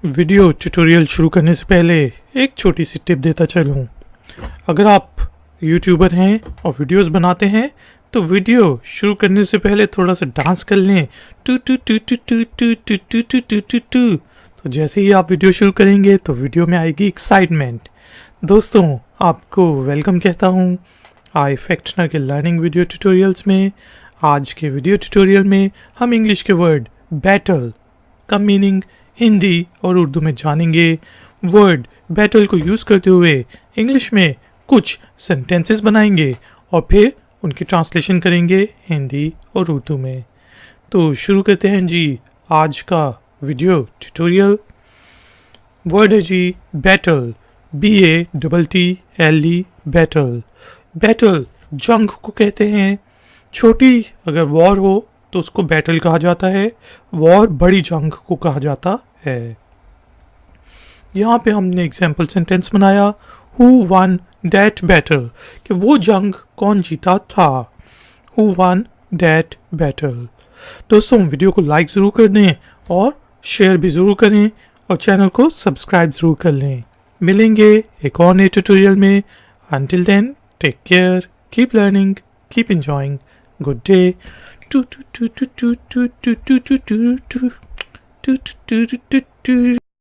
Video tutorial शुरू करने से पहले एक छोटी सी टिप देता चलूँ। अगर आप यूट्यूबर हैं और वीडियोस बनाते हैं तो वीडियो शुरू करने से पहले थोड़ा सा डांस कर लें, two two two two two two two two two two two two. तो जैसे ही आप वीडियो शुरू करेंगे तो वीडियो में आएगी एक्साइटमेंट। दोस्तों, आपको वेलकम कहता हूँ आई फैक्टनर के लर्निंग वीडियो ट्यूटोरियल्स में। आज के वीडियो ट्यूटोरियल में हम इंग्लिश के वर्ड बैटल का मीनिंग हिंदी और उर्दू में जानेंगे। वर्ड बैटल को यूज़ करते हुए इंग्लिश में कुछ सेंटेंसेस बनाएंगे और फिर उनकी ट्रांसलेशन करेंगे हिंदी और उर्दू में। तो शुरू करते हैं जी आज का वीडियो ट्यूटोरियल। वर्ड है जी बैटल, BATTLE बैटल। बैटल जंग को कहते हैं। छोटी अगर वॉर हो तो उसको बैटल कहा जाता है, वॉर बड़ी जंग को कहा जाता है। यहाँ पे हमने एग्जाम्पल सेंटेंस बनाया, हु वन दैट बैटल, कि वो जंग कौन जीता था। Who one that battle. दोस्तों, वीडियो को लाइक ज़रूर कर दें और शेयर भी ज़रूर करें और चैनल को सब्सक्राइब ज़रूर कर लें। मिलेंगे एक और नए ट्यूटोरियल में। Until then, take care, keep learning, keep enjoying. Good day. Do do do do do do do do do do do do do do do do.